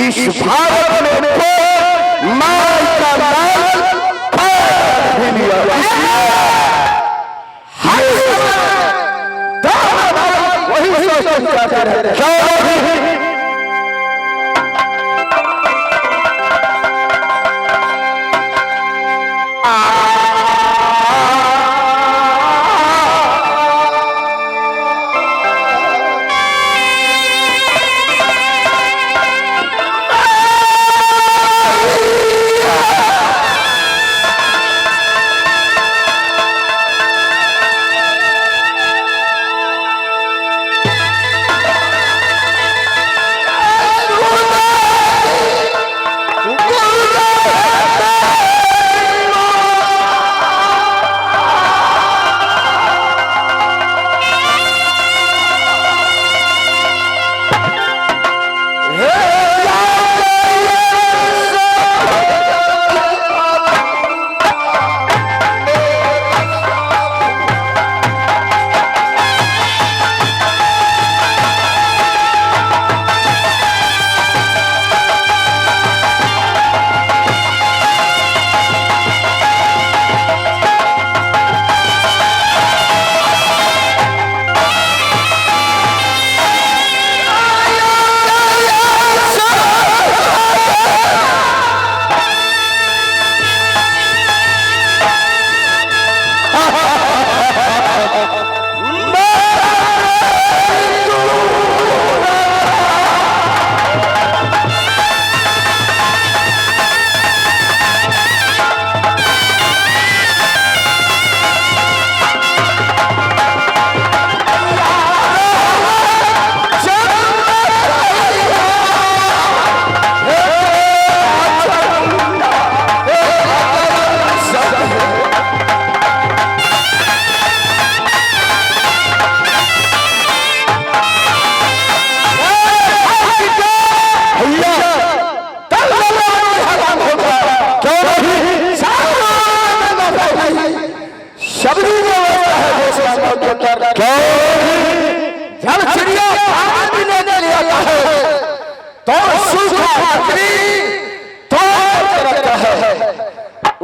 इस भारत में तो माल का माल भी लिया, वही सोचते रहते हैं।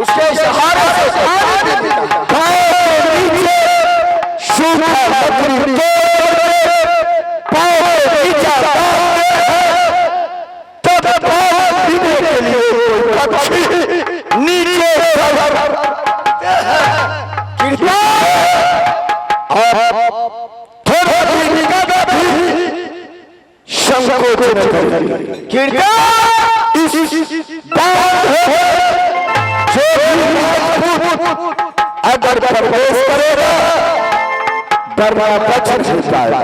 उसके सहारे अगर प्रवेश करेगा डरना बच नहीं पाएगा।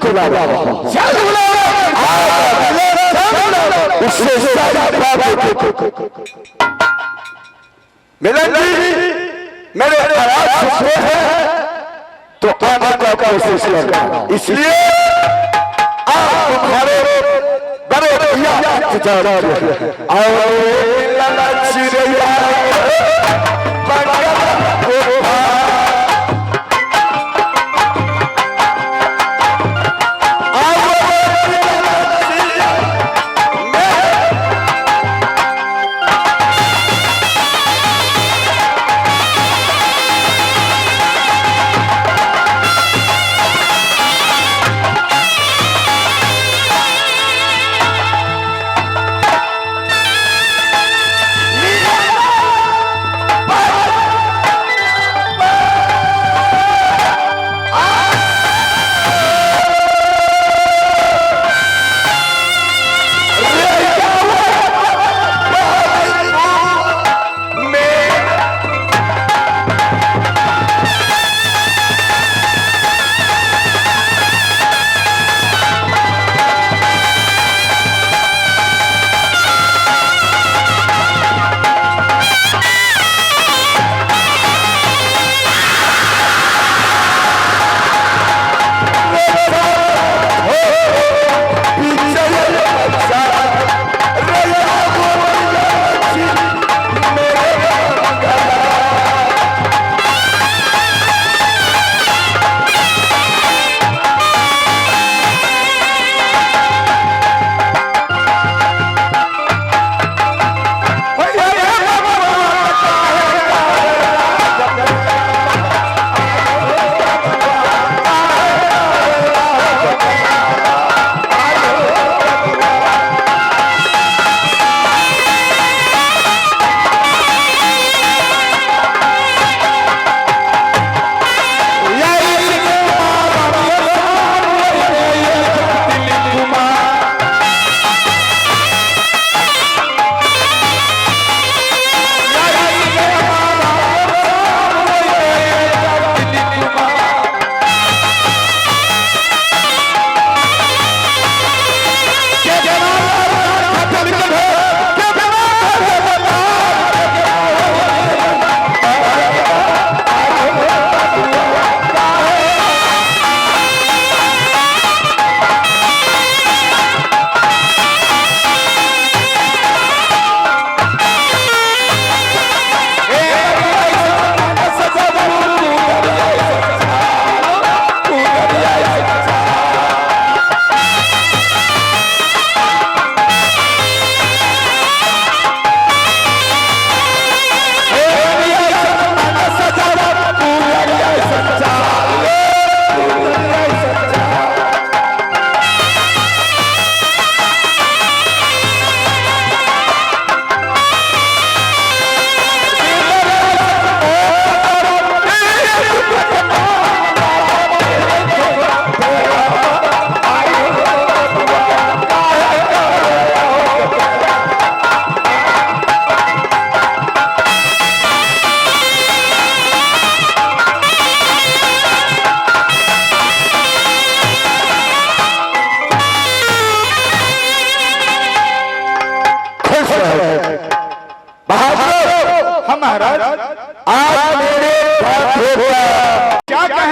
खुला उससे मिलन जी मेरे आवाज सुनते हैं तो आने का कोशिश करना, इसलिए आप तुम्हारे बड़े भैया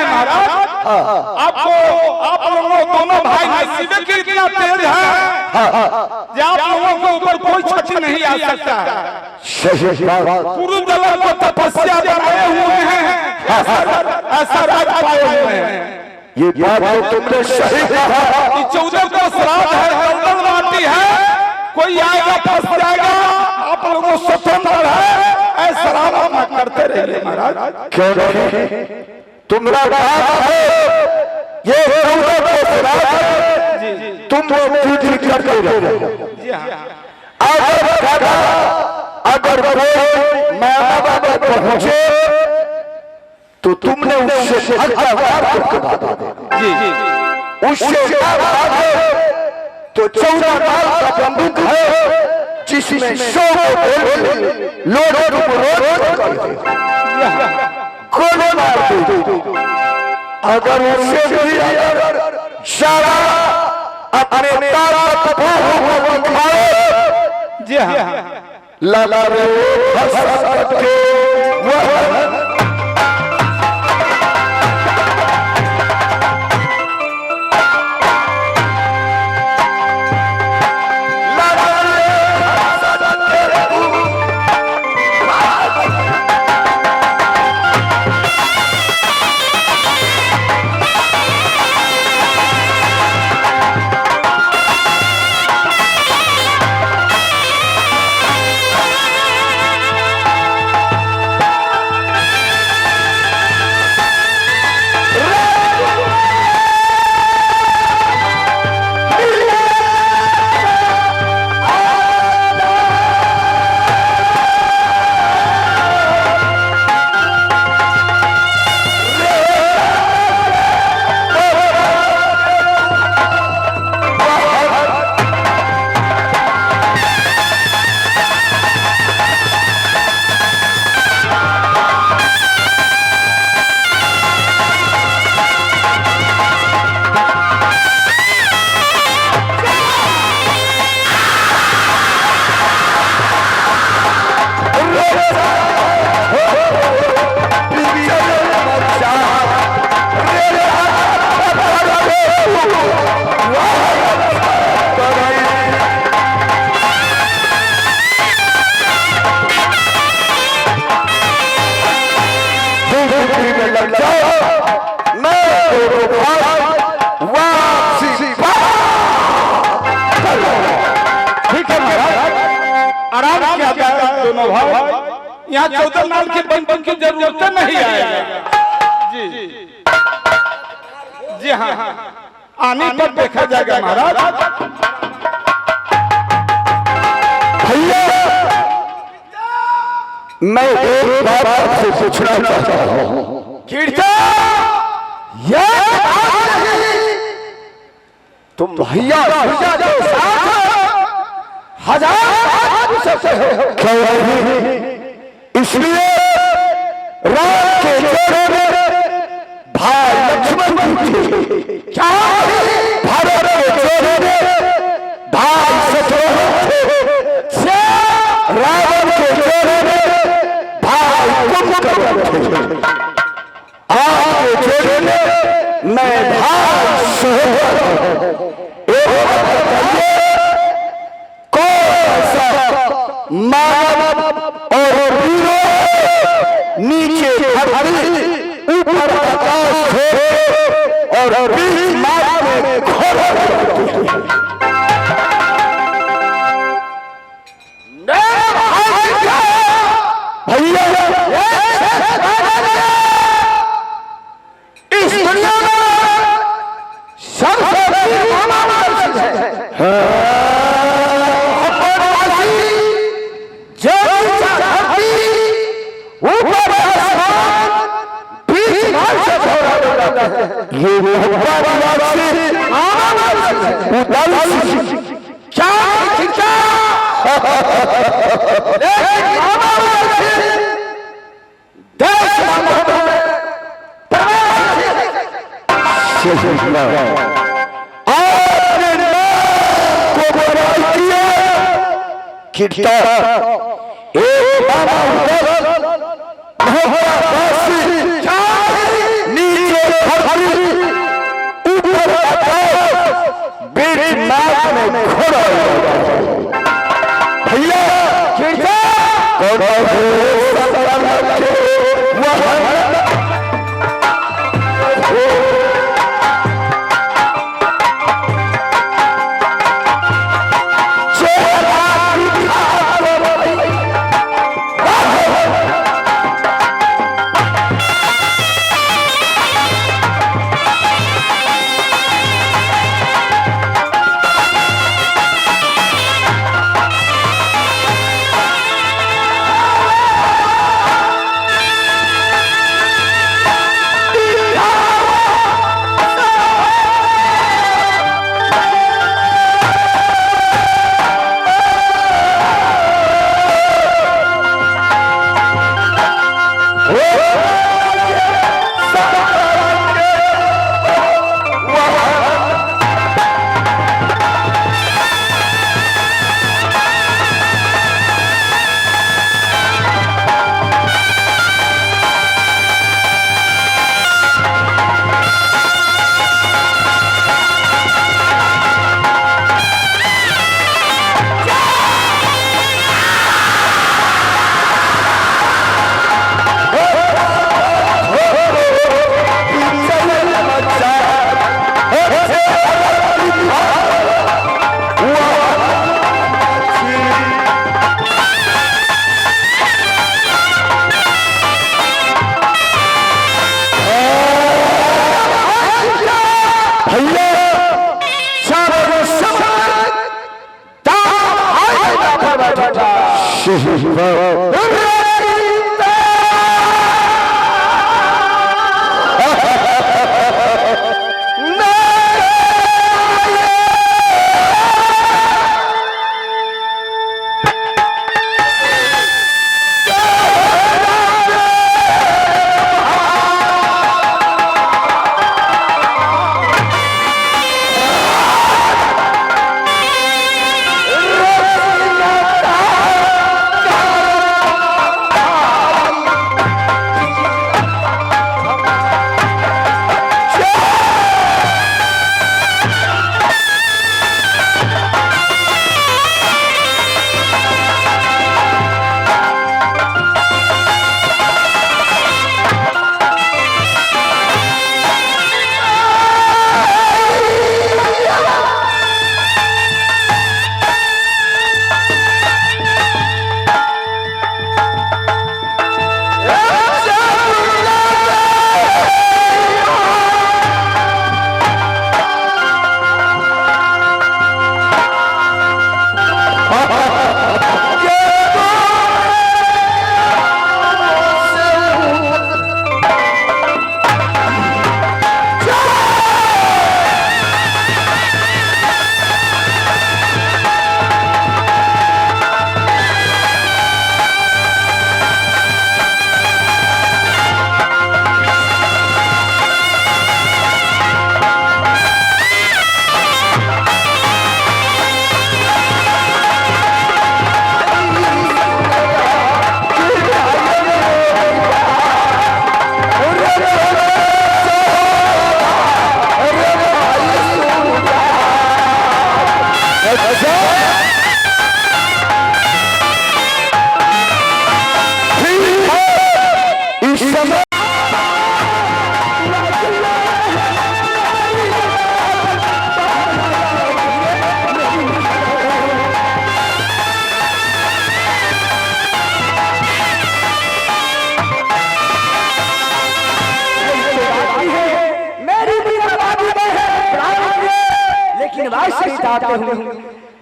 और आपको आप लोगों दोनों भाई नसीबे के इतना तेज है कि आप लोगों के ऊपर कोई क्षति नहीं आ सकता। पूर्व जन्म को तपस्या बनाए हुए हैं, ऐसा राज पाए हुए हैं। ये बात तो तुमने सही कहा। 14 को श्राद्ध है, दलदल माटी है, कोई आएगा फंस जाएगा। आप लोगों स्वतंत्र है, ऐसा राम करते रहिए महाराज। क्यों नहीं? तुम्हारा बात है ये 14 को श्राद्ध है, तुम पूजी करते रहो। अगर कोई मामा बाबा पहुंचे तो तुमने उससे उससे तो 14 माल का बंदूक है जिसमें 100 लोड अगर उसे भी अगर सारा अपने ताकत को दिखाए जी हाँ लगा रे हसरत के वह दोनों भाई यहाँ 14 नाल के बन की जरूरत नहीं आएगा जी जी हाँ आने पर देखा जाएगा महाराज। भैया मैं एक बात आपसे पूछना चाहता हूँ तुम भैया के साथ हजार इसलिए रात के जोड़े में भाई लक्ष्मण थे क्या भारत के जोड़े में भाई शत्रुघ्न थे रावण के जोड़े में भाई कुंभकर्ण थे आपके जोड़े में मैं भाई सोहर मानव और वीरों नीचे धरती ऊपर आकाश है और बीच मार्ग में घोड़ा भैया इस दुनिया में सबसे ये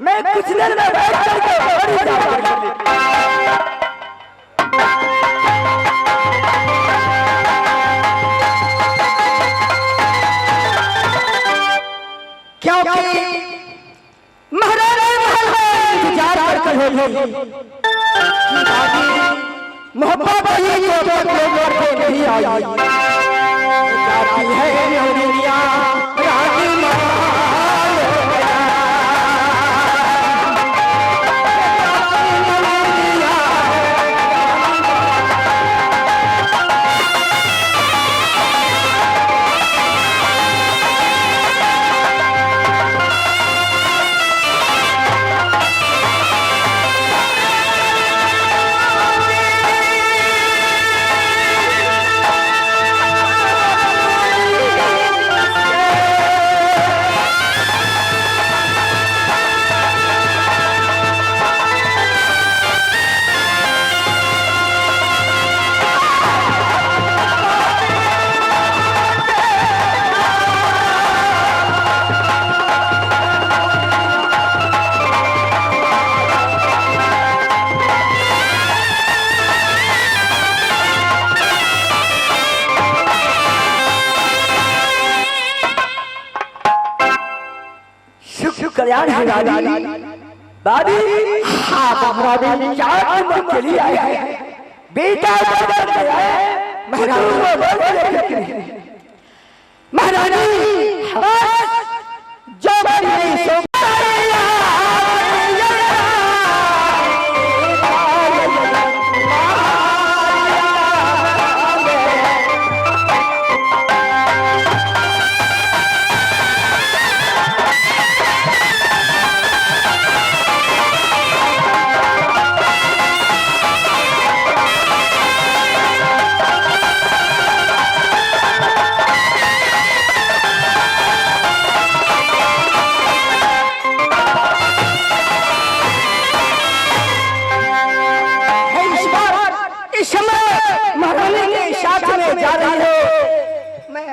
मैं कुछ देर में बैठ करके क्योंकि महाराज महल में इंतजार करके मोहब्बत ही को नहीं आई जाती है दुनिया रानी कल्याण है दादी दादी चार के लिए आया है बेटा महारानी जो जा रही हो मैं